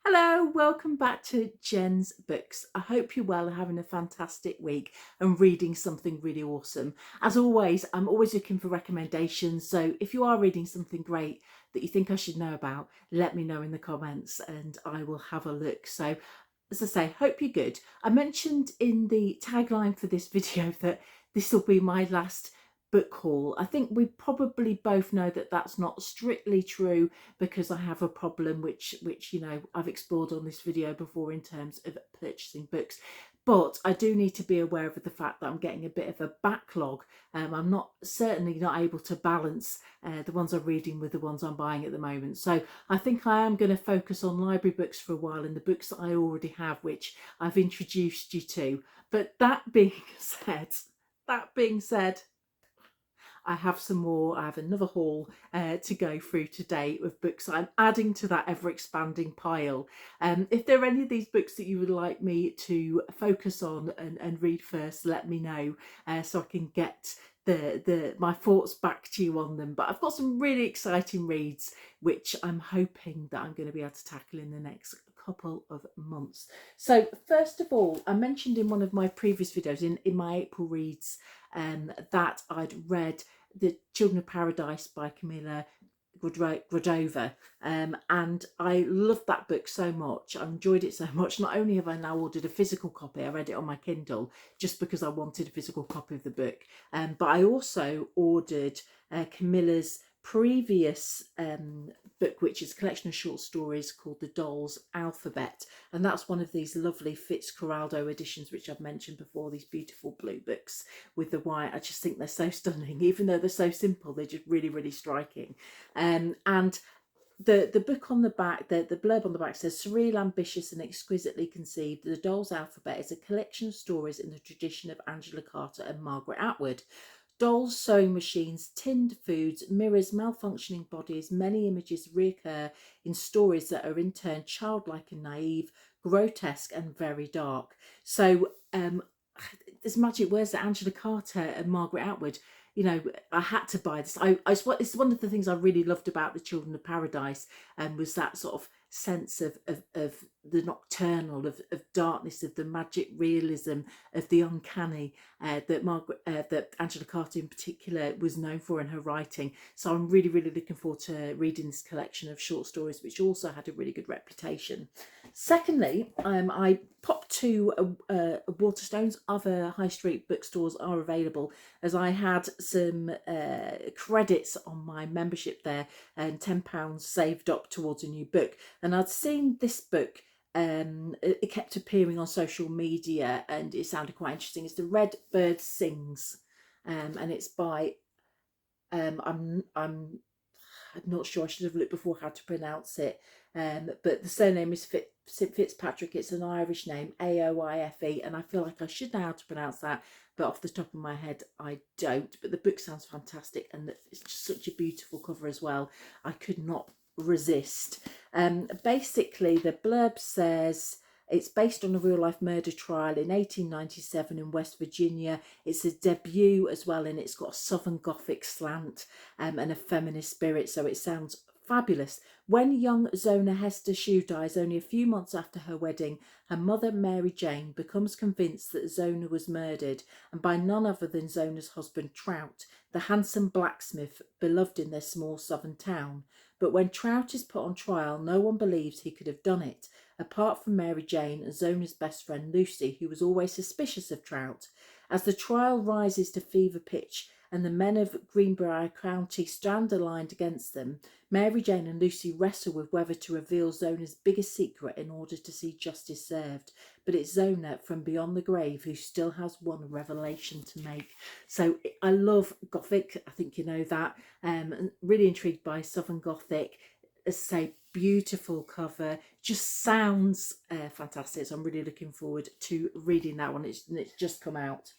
Hello, welcome back to Jen's Books. I hope you're well and having a fantastic week and reading something really awesome. As always, I'm always looking for recommendations. So if you are reading something great that you think I should know about, let me know in the comments and I will have a look. So as I say, hope you're good. I mentioned in the tagline for this video that this will be my last book haul. I think we probably both know that that's not strictly true because I have a problem which I've explored on this video before in terms of purchasing books. But I do need to be aware of the fact that I'm getting a bit of a backlog. I'm certainly not able to balance the ones I'm reading with the ones I'm buying at the moment. So I think I am going to focus on library books for a while and the books that I already have, which I've introduced you to. But that being said, I have some more. I have another haul to go through today with books I'm adding to that ever expanding pile. If there are any of these books that you would like me to focus on and read first, let me know so I can get my thoughts back to you on them. But I've got some really exciting reads which I'm hoping that I'm going to be able to tackle in the next couple of months. So first of all, I mentioned in one of my previous videos in my April reads that I'd read The Children of Paradise by Camilla Gradova, and I loved that book so much. I enjoyed it so much. Not only have I now ordered a physical copy, I read it on my Kindle just because I wanted a physical copy of the book, but I also ordered Camilla's previous book, which is a collection of short stories called The Doll's Alphabet, and that's one of these lovely Fitzcarraldo editions which I've mentioned before, these beautiful blue books with the white. I just think they're so stunning. Even though they're so simple, they're just really striking. And the book on the back, the blurb on the back says, surreal, ambitious and exquisitely conceived, The Doll's Alphabet is a collection of stories in the tradition of Angela Carter and Margaret Atwood. Dolls, sewing machines, tinned foods, mirrors, malfunctioning bodies, many images reoccur in stories that are in turn childlike and naive, grotesque and very dark. So there's magic words that Angela Carter and Margaret Atwood, I had to buy this. It's one of the things I really loved about The Children of Paradise, was that sort of sense of the nocturnal, of darkness, of the magic realism, of the uncanny that Angela Carter in particular was known for in her writing. So I'm really looking forward to reading this collection of short stories, which also had a really good reputation. Secondly, I popped to Waterstones. Other high street bookstores are available, as I had some credits on my membership there and £10 saved up towards a new book. And I'd seen this book, it kept appearing on social media and it sounded quite interesting. It's The Red Bird Sings, and it's by I'm not sure, I should have looked before how to pronounce it, but the surname is Fitzpatrick. It's an Irish name, Aoife, and I feel like I should know how to pronounce that, but off the top of my head I don't. But the book sounds fantastic and it's just such a beautiful cover as well. I could not resist. Basically the blurb says it's based on a real-life murder trial in 1897 in West Virginia. It's a debut as well, and it's got a Southern Gothic slant and a feminist spirit, so it sounds fabulous. When young Zona Hester Shue dies only a few months after her wedding, her mother, Mary Jane, becomes convinced that Zona was murdered, and by none other than Zona's husband, Trout, the handsome blacksmith beloved in their small southern town. But when Trout is put on trial, no one believes he could have done it, apart from Mary Jane and Zona's best friend Lucy, who was always suspicious of Trout. As the trial rises to fever pitch and the men of Greenbrier County stand aligned against them, Mary Jane and Lucy wrestle with whether to reveal Zona's biggest secret in order to see justice served. But it's Zona from beyond the grave who still has one revelation to make. So I love Gothic. I think you know that. Really intrigued by Southern Gothic. As I say, beautiful cover, just sounds fantastic. So I'm really looking forward to reading that one. It's just come out.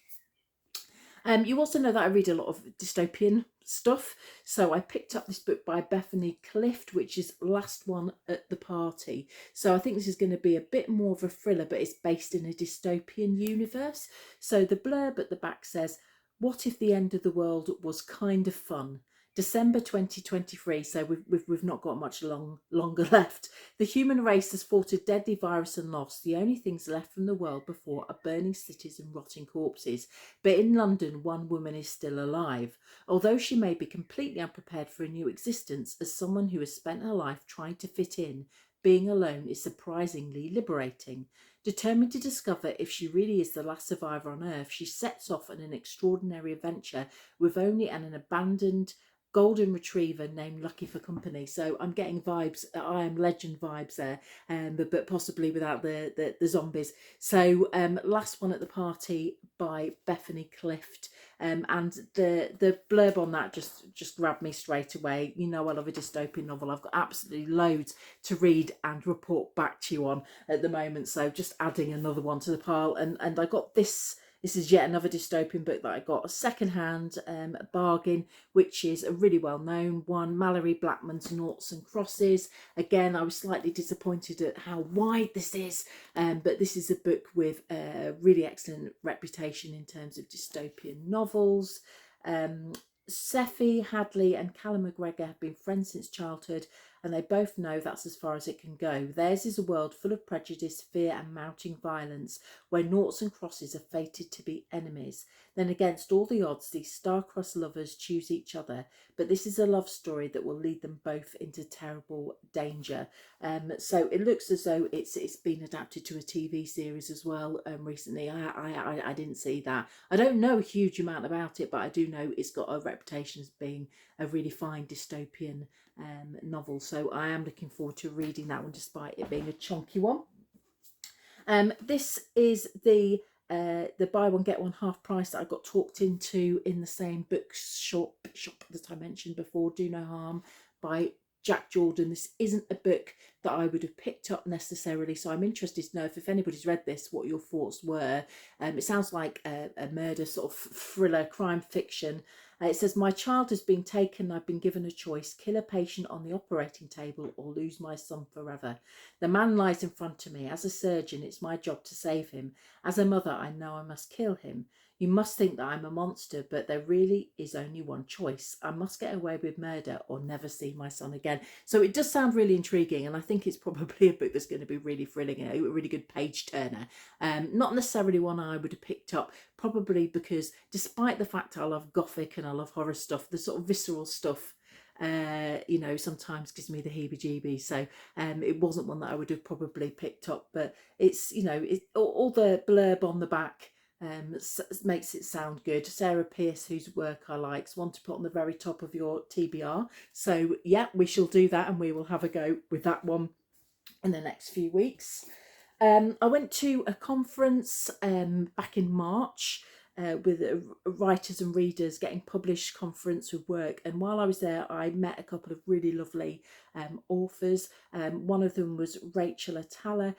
You also know that I read a lot of dystopian stuff, so I picked up this book by Bethany Clift, which is Last One at the Party. So I think this is going to be a bit more of a thriller, but it's based in a dystopian universe. So the blurb at the back says, what if the end of the world was kind of fun? December 2023, so we've not got much longer left. The human race has fought a deadly virus and lost. The only things left from the world before are burning cities and rotting corpses. But in London, one woman is still alive. Although she may be completely unprepared for a new existence, as someone who has spent her life trying to fit in, being alone is surprisingly liberating. Determined to discover if she really is the last survivor on Earth, she sets off on an extraordinary adventure with only an abandoned golden retriever named Lucky for company. So I'm getting vibes, I Am Legend vibes there, but possibly without the zombies. So Last One at the Party by Bethany Clift. And the blurb on that just grabbed me straight away. You know, I love a dystopian novel. I've got absolutely loads to read and report back to you on at the moment. So just adding another one to the pile. And I got this. This is yet another dystopian book that I got a second-hand bargain, which is a really well-known one, Mallory Blackman's Noughts and Crosses. Again, I was slightly disappointed at how wide this is, but this is a book with a really excellent reputation in terms of dystopian novels. Seffi Hadley and Callum McGregor have been friends since childhood, and they both know that's as far as it can go. Theirs is a world full of prejudice, fear and mounting violence, where noughts and crosses are fated to be enemies. Then against all the odds, these star-crossed lovers choose each other, but this is a love story that will lead them both into terrible danger. So it looks as though it's been adapted to a TV series as well recently. I didn't see that. I don't know a huge amount about it, but I do know it's got a reputation as being a really fine dystopian novel. So I am looking forward to reading that one, despite it being a chunky one. This is the buy one get one half price that I got talked into in the same bookshop that I mentioned before, Do No Harm by Jack Jordan. This isn't a book that I would have picked up necessarily, so I'm interested to know if anybody's read this, what your thoughts were. It sounds like a murder sort of thriller, crime fiction. It says, my child has been taken. I've been given a choice: kill a patient on the operating table or lose my son forever. The man lies in front of me. As a surgeon, it's my job to save him. As a mother, I know I must kill him. You must think that I'm a monster, but there really is only one choice. I must get away with murder or never see my son again. So it does sound really intriguing, and I think it's probably a book that's going to be really thrilling, a really good page turner. Not necessarily one I would have picked up, probably because despite the fact I love gothic and I love horror stuff, the sort of visceral stuff you know, sometimes gives me the heebie-jeebies. So it wasn't one that I would have probably picked up, but it's, you know, all the blurb on the back makes it sound good. Sarah Pearce, whose work I like, is one to put on the very top of your TBR. So yeah, we shall do that, and we will have a go with that one in the next few weeks. I went to a conference back in March with writers and readers getting published conference with work, and while I was there I met a couple of really lovely authors. One of them was Rachel Atala,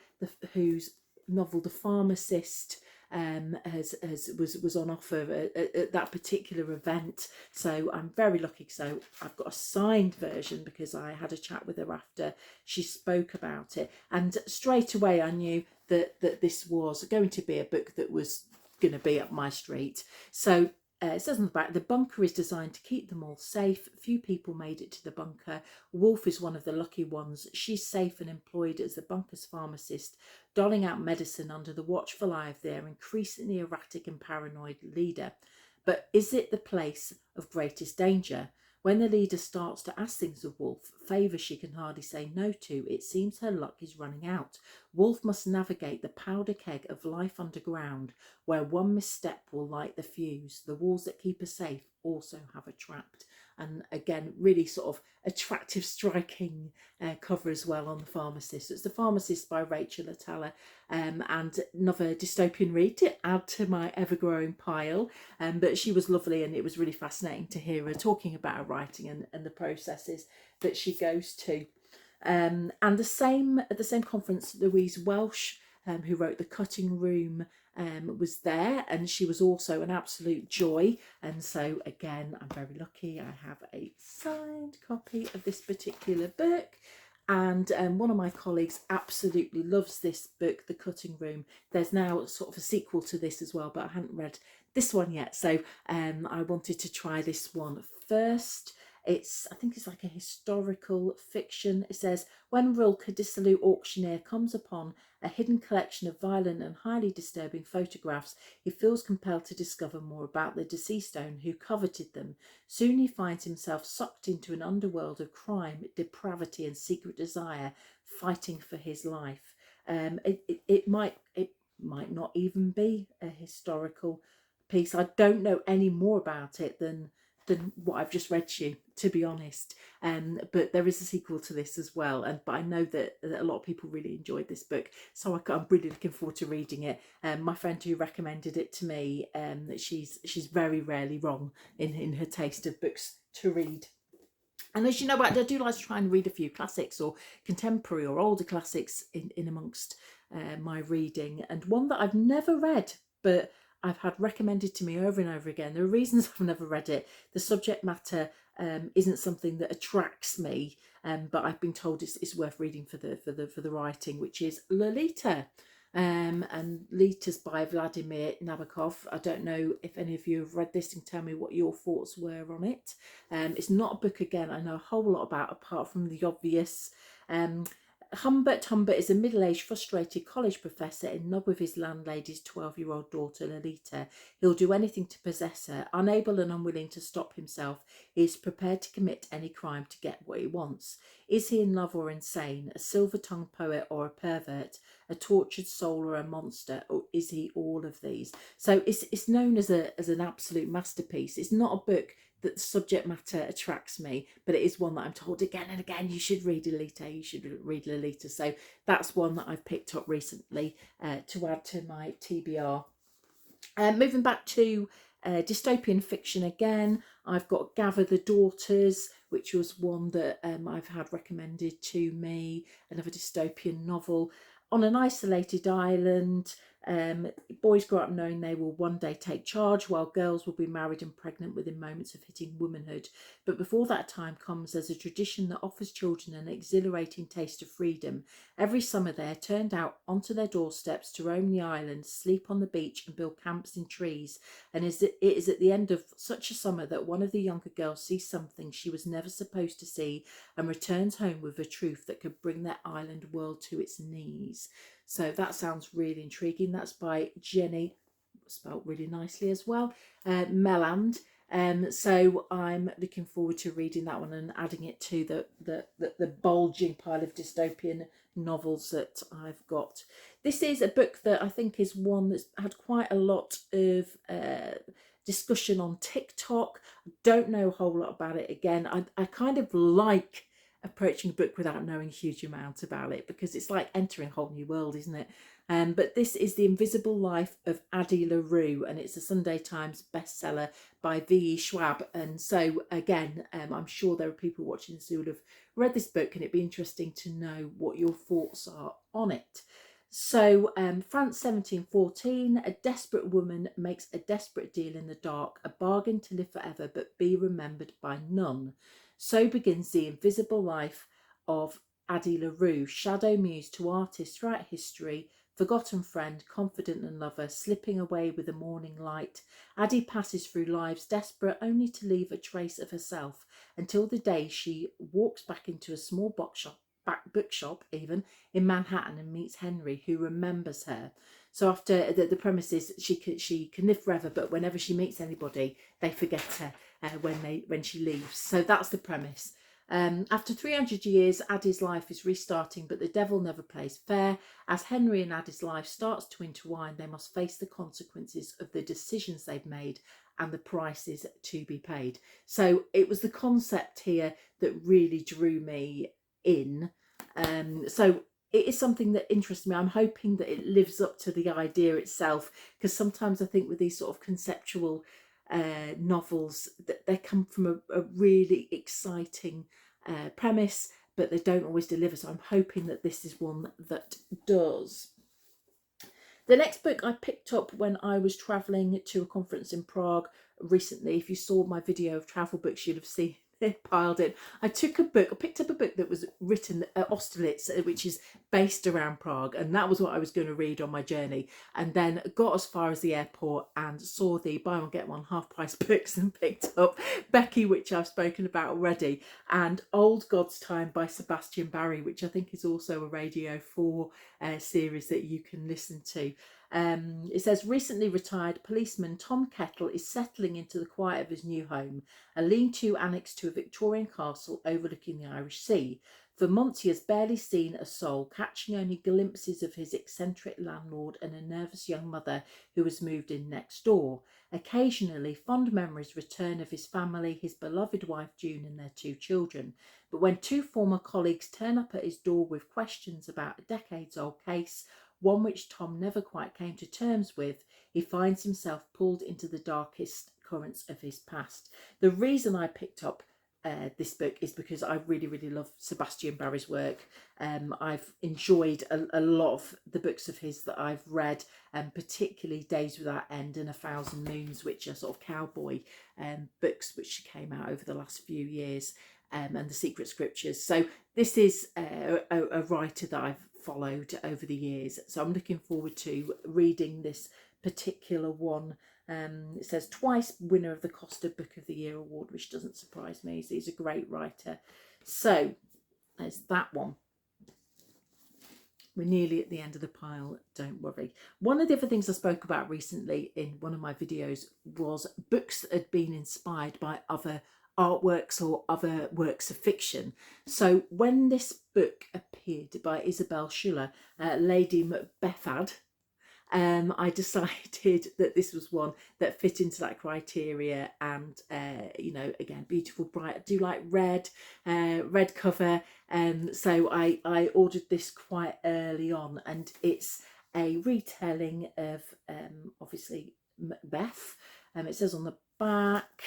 whose novel The Pharmacist was on offer at that particular event, so I'm very lucky. So I've got a signed version because I had a chat with her after she spoke about it, and straight away I knew that this was going to be a book that was going to be up my street. So it says on the back, the bunker is designed to keep them all safe. Few people made it to the bunker. Wolf is one of the lucky ones. She's safe and employed as the bunker's pharmacist, doling out medicine under the watchful eye of their increasingly erratic and paranoid leader. But is it the place of greatest danger? When the leader starts to ask things of Wolf, favours she can hardly say no to, it seems her luck is running out. Wolf must navigate the powder keg of life underground, where one misstep will light the fuse. The walls that keep her safe also have her trapped. And again, really sort of attractive, striking cover as well on The Pharmacist. It's The Pharmacist by Rachel Atala, and another dystopian read to add to my ever-growing pile. But she was lovely, and it was really fascinating to hear her talking about her writing and the processes that she goes to. And at the same conference, Louise Welsh, who wrote The Cutting Room, was there, and she was also an absolute joy. And so again, I'm very lucky. I have a signed copy of this particular book, and one of my colleagues absolutely loves this book, The Cutting Room. There's now sort of a sequel to this as well, but I hadn't read this one yet, so I wanted to try this one first. I think it's like a historical fiction. It says, when Rilke, dissolute auctioneer, comes upon a hidden collection of violent and highly disturbing photographs, he feels compelled to discover more about the deceased owner who coveted them. Soon he finds himself sucked into an underworld of crime, depravity, and secret desire, fighting for his life. It might not even be a historical piece. I don't know any more about it than what I've just read to you, to be honest. But there is a sequel to this as well, but I know that a lot of people really enjoyed this book, so I'm really looking forward to reading it. My friend who recommended it to me, she's very rarely wrong in her taste of books to read. And as you know, I do like to try and read a few classics or contemporary or older classics in amongst my reading. And one that I've never read, but I've had recommended to me over and over again. There are reasons I've never read it. The subject matter isn't something that attracts me, but I've been told it's worth reading for the writing, which is Lolita. And Lita's by Vladimir Nabokov. I don't know if any of you have read this and tell me what your thoughts were on it. It's not a book, again, I know a whole lot about, apart from the obvious. Humbert is a middle-aged, frustrated college professor in love with his landlady's 12-year-old daughter, Lolita. He'll do anything to possess her. Unable and unwilling to stop himself, he is prepared to commit any crime to get what he wants. Is he in love or insane, a silver-tongued poet or a pervert, a tortured soul or a monster, or is he all of these? So it's known as an absolute masterpiece. It's not a book that the subject matter attracts me, but it is one that I'm told again and again, you should read Lolita, you should read Lolita. So that's one that I've picked up recently to add to my TBR. Moving back to dystopian fiction again, I've got Gather the Daughters, which was one that I've had recommended to me, another dystopian novel. On an isolated island, boys grow up knowing they will one day take charge, while girls will be married and pregnant within moments of hitting womanhood. But before that time comes, there's a tradition that offers children an exhilarating taste of freedom. Every summer they're turned out onto their doorsteps to roam the island, sleep on the beach and build camps in trees. And it is at the end of such a summer that one of the younger girls sees something she was never supposed to see and returns home with a truth that could bring their island world to its knees. So that sounds really intriguing. That's by Jenny, spelled really nicely as well, Melland. So I'm looking forward to reading that one and adding it to the bulging pile of dystopian novels that I've got. This is a book that I think is one that's had quite a lot of discussion on TikTok. I don't know a whole lot about it. Again, I kind of like approaching a book without knowing a huge amount about it, because it's like entering a whole new world, isn't it? But this is The Invisible Life of Addie LaRue, and it's a Sunday Times bestseller by V.E. Schwab. And so again, I'm sure there are people watching this who would have read this book, and it'd be interesting to know what your thoughts are on it. So France 1714, a desperate woman makes a desperate deal in the dark, a bargain to live forever but be remembered by none. So begins the invisible life of Addie LaRue, shadow muse to artists throughout history, forgotten friend, confidant and lover, slipping away with the morning light. Addie passes through lives desperate only to leave a trace of herself, until the day she walks back into a small bookshop even in Manhattan and meets Henry, who remembers her. So after the premise is she can live forever, but whenever she meets anybody, they forget her when she leaves. So that's the premise. After 300 years, Addie's life is restarting, but the devil never plays fair. As Henry and Addie's life starts to intertwine, they must face the consequences of the decisions they've made and the prices to be paid. So it was the concept here that really drew me in. So it is something that interests me. I'm hoping that it lives up to the idea itself, because sometimes I think with these sort of conceptual novels that they come from a really exciting premise, but they don't always deliver. So I'm hoping that this is one that does. The next book I picked up when I was travelling to a conference in Prague recently. If you saw my video of travel books, you'd have seen piled in. I picked up a book that was written at Austerlitz, which is based around Prague, and that was what I was going to read on my journey. And then got as far as the airport and saw the buy one get one half price books and picked up Becky, which I've spoken about already, and Old God's Time by Sebastian Barry, which I think is also a Radio 4 series that you can listen to. It says, recently retired policeman Tom Kettle is settling into the quiet of his new home, a lean-to annexed to a Victorian castle overlooking the Irish Sea. For months he has barely seen a soul, catching only glimpses of his eccentric landlord and a nervous young mother who has moved in next door. Occasionally, fond memories return of his family, his beloved wife June and their 2 children. But when 2 former colleagues turn up at his door with questions about a decades-old case, one which Tom never quite came to terms with, he finds himself pulled into the darkest currents of his past. The reason I picked up this book is because I really, really love Sebastian Barry's work. I've enjoyed a lot of the books of his that I've read, particularly Days Without End and A Thousand Moons, which are sort of cowboy books which came out over the last few years, and The Secret Scriptures. So this is a writer that I've followed over the years, so I'm looking forward to reading this particular one. It says twice winner of the Costa Book of the Year award, which doesn't surprise me. He's a great writer. So there's that one. We're nearly at the end of the pile, don't worry. One of the other things I spoke about recently in one of my videos was books that had been inspired by other artworks or other works of fiction. So when this book appeared by Isabel Schuller, Lady Macbeth, I decided that this was one that fit into that criteria, and you know, again, beautiful, bright. I do like red cover, so I ordered this quite early on, and it's a retelling of obviously Macbeth. It says on the back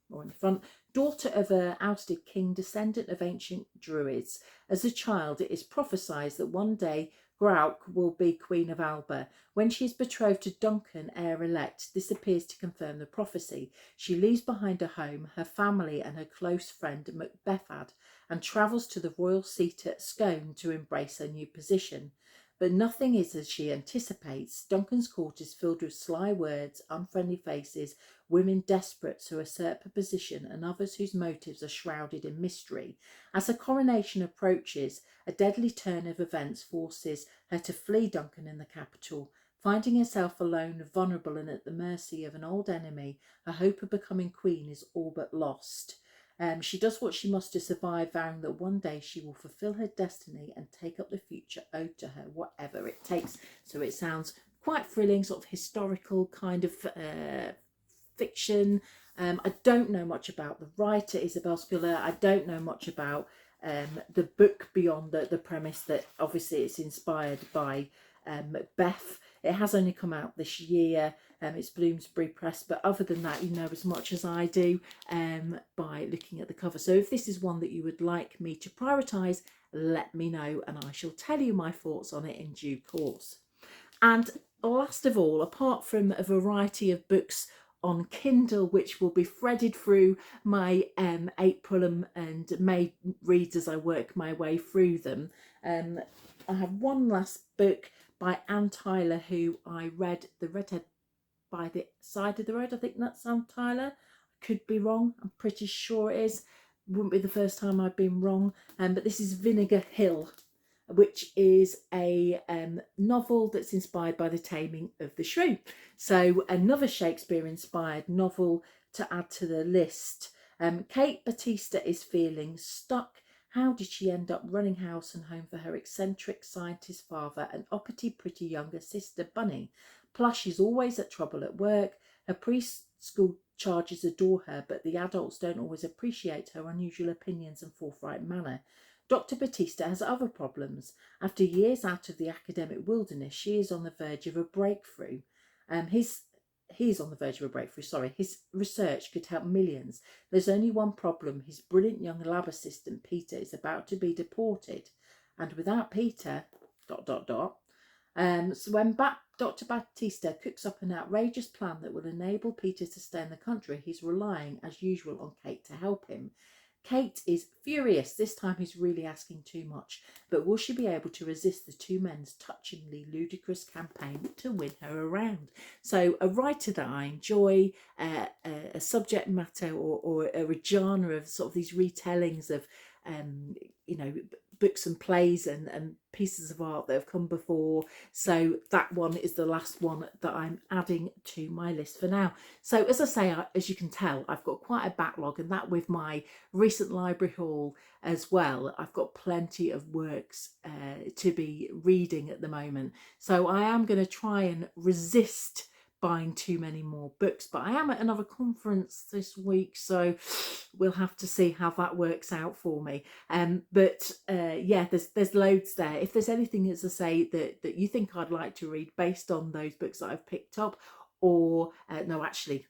or in the front, daughter of a ousted king, descendant of ancient druids. As a child, it is prophesied that one day Grauk will be Queen of Alba. When she is betrothed to Duncan, heir-elect, this appears to confirm the prophecy. She leaves behind her home, her family and her close friend Macbeth, and travels to the royal seat at Scone to embrace her new position. But nothing is as she anticipates. Duncan's court is filled with sly words, unfriendly faces, women desperate to usurp a position, and others whose motives are shrouded in mystery. As her coronation approaches, a deadly turn of events forces her to flee Duncan in the capital. Finding herself alone, vulnerable and at the mercy of an old enemy, her hope of becoming queen is all but lost. She does what she must to survive, vowing that one day she will fulfill her destiny and take up the future owed to her, whatever it takes. So it sounds quite thrilling, sort of historical kind of fiction. I don't know much about the writer, Isabel Schuller. I don't know much about the book beyond the premise that obviously it's inspired by Macbeth. It has only come out this year. It's Bloomsbury Press, but other than that, you know as much as I do by looking at the cover. So if this is one that you would like me to prioritise, let me know and I shall tell you my thoughts on it in due course. And last of all, apart from a variety of books on Kindle, which will be threaded through my April and May reads as I work my way through them, I have one last book by Anne Tyler, who I read, The Redhead by the Side of the Road. I think that's Anne Tyler. I could be wrong. I'm pretty sure it is. Wouldn't be the first time I've been wrong. But this is Vinegar Hill, which is a novel that's inspired by The Taming of the Shrew. So another Shakespeare-inspired novel to add to the list. Kate Batista is feeling stuck. How did she end up running house and home for her eccentric scientist father and uppity pretty younger sister Bunny? Plus, she's always at trouble at work. Her preschool charges adore her, but the adults don't always appreciate her unusual opinions and forthright manner. Dr. Batista has other problems. After years out of the academic wilderness, she is on the verge of a breakthrough. He's on the verge of a breakthrough, sorry. His research could help millions. There's only one problem. His brilliant young lab assistant, Peter, is about to be deported. And without Peter, ... So when Dr. Batista cooks up an outrageous plan that will enable Peter to stay in the country, he's relying, as usual, on Kate to help him. Kate is furious. This time he's really asking too much. But will she be able to resist the two men's touchingly ludicrous campaign to win her around? So a writer that I enjoy, a subject matter or a genre of sort of these retellings of, you know, books and plays and pieces of art that have come before. So that one is the last one that I'm adding to my list for now. So as I say, as you can tell, I've got quite a backlog, and that with my recent library haul as well, I've got plenty of works to be reading at the moment. So I am going to try and resist buying too many more books, but I am at another conference this week, so we'll have to see how that works out for me. But yeah, there's loads there. If there's anything, as I say, that you think I'd like to read based on those books that I've picked up, or no, actually,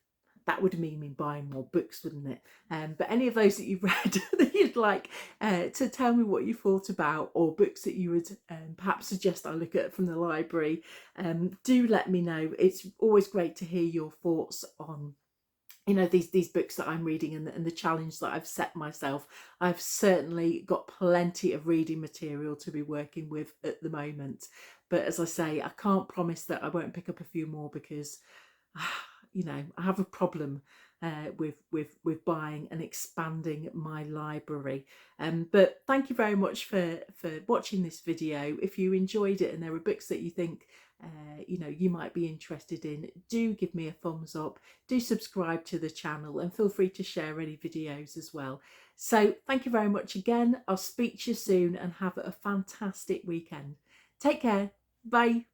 that would mean me buying more books, wouldn't it? But any of those that you've read that you'd like to tell me what you thought about, or books that you would perhaps suggest I look at from the library, do let me know. It's always great to hear your thoughts on, you know, these books that I'm reading and the challenge that I've set myself. I've certainly got plenty of reading material to be working with at the moment. But as I say, I can't promise that I won't pick up a few more, because you know, I have a problem with buying and expanding my library. But thank you very much for watching this video. If you enjoyed it and there are books that you think you know, you might be interested in, do give me a thumbs up, do subscribe to the channel, and feel free to share any videos as well. So thank you very much again. I'll speak to you soon, and have a fantastic weekend. Take care. Bye.